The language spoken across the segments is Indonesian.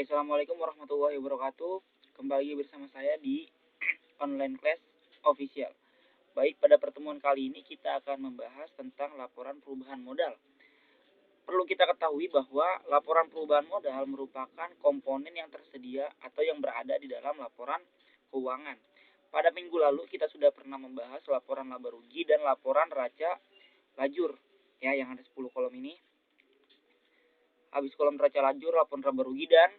Assalamualaikum warahmatullahi wabarakatuh. Kembali bersama saya di online class official. Baik, pada pertemuan kali ini kita akan membahas tentang laporan perubahan modal. Perlu kita ketahui bahwa laporan perubahan modal merupakan komponen yang tersedia atau yang berada di dalam laporan keuangan. Pada minggu lalu kita sudah pernah membahas laporan laba rugi dan laporan neraca lajur, ya, yang ada 10 kolom ini. Habis kolom neraca lajur, laporan laba rugi, dan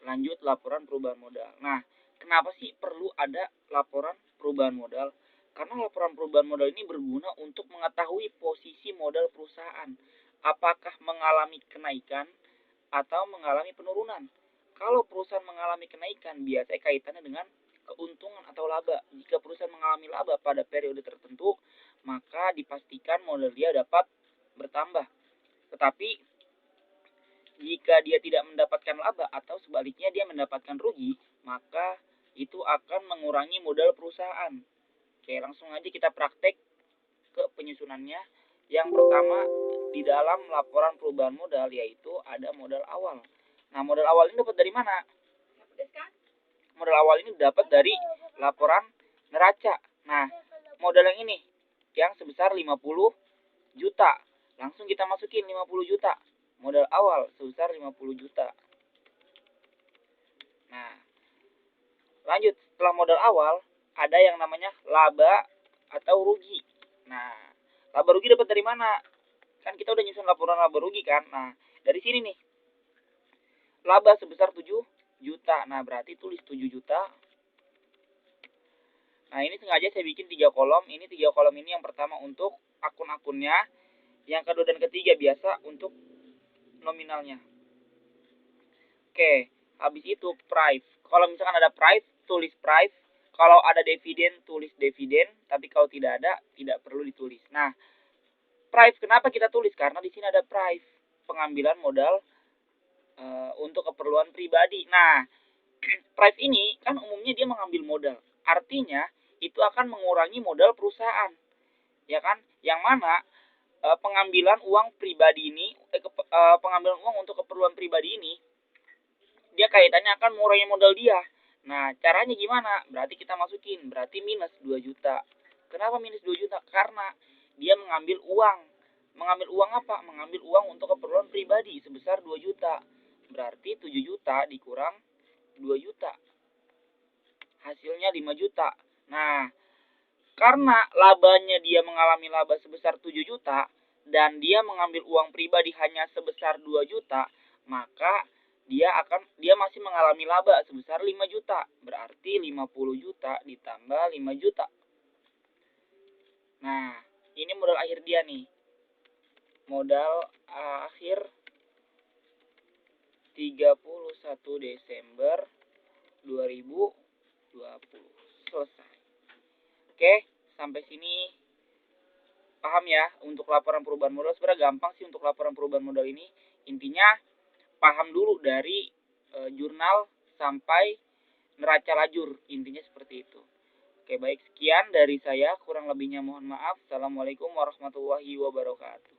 lanjut laporan perubahan modal. Nah, kenapa sih perlu ada laporan perubahan modal? Karena laporan perubahan modal ini berguna untuk mengetahui posisi modal perusahaan, apakah mengalami kenaikan atau mengalami penurunan. Kalau perusahaan mengalami kenaikan, biasanya kaitannya dengan keuntungan atau laba. Jika perusahaan mengalami laba pada periode tertentu, maka dipastikan modal dia dapat bertambah. Tetapi jika dia tidak mendapatkan laba atau sebaliknya dia mendapatkan rugi, maka itu akan mengurangi modal perusahaan. Oke, langsung aja kita praktek ke penyusunannya. Yang pertama, di dalam laporan perubahan modal yaitu ada modal awal. Nah, modal awal ini dapat dari mana? Modal awal ini dapat dari laporan neraca. Nah, modal yang ini yang sebesar 50 juta. Langsung kita masukin 50 juta. Modal awal sebesar 50 juta. Nah, lanjut, setelah modal awal ada yang namanya laba atau rugi. Nah, laba rugi dapat dari mana? Kan kita udah nyusun laporan laba rugi kan. Nah, dari sini nih. Laba sebesar 7 juta. Nah, berarti tulis 7 juta. Nah, ini sengaja saya bikin 3 kolom. Ini 3 kolom ini yang pertama untuk akun-akunnya, yang kedua dan ketiga biasa untuk nominalnya. Oke, habis itu price. Kalau misalkan ada price, tulis price. Kalau ada dividen, tulis dividen. Tapi kalau tidak ada, tidak perlu ditulis. Nah, price kenapa kita tulis? Karena di sini ada price, pengambilan modal untuk keperluan pribadi. Nah, price ini kan umumnya dia mengambil modal. Artinya itu akan mengurangi modal perusahaan, ya kan? Yang mana pengambilan uang pribadi ini, pengambilan uang untuk keperluan pribadi ini, dia kaitannya akan mengurangi modal dia. Nah, caranya gimana? Berarti kita masukin, berarti minus 2 juta. Kenapa minus 2 juta? Karena dia mengambil uang. Mengambil uang apa? Mengambil uang untuk keperluan pribadi sebesar 2 juta. Berarti 7 juta dikurang 2 juta. Hasilnya 5 juta. Nah, karena labanya dia mengalami laba sebesar 7 juta dan dia mengambil uang pribadi hanya sebesar 2 juta, maka dia masih mengalami laba sebesar 5 juta. Berarti 50 juta ditambah 5 juta. Nah, ini modal akhir dia nih. Modal akhir 31 Desember 2020. Selesai. Oke, sampai sini paham ya untuk laporan perubahan modal. Sebenarnya gampang sih untuk laporan perubahan modal ini. Intinya paham dulu dari jurnal sampai neraca lajur. Intinya seperti itu. Oke, baik, sekian dari saya. Kurang lebihnya mohon maaf. Assalamualaikum warahmatullahi wabarakatuh.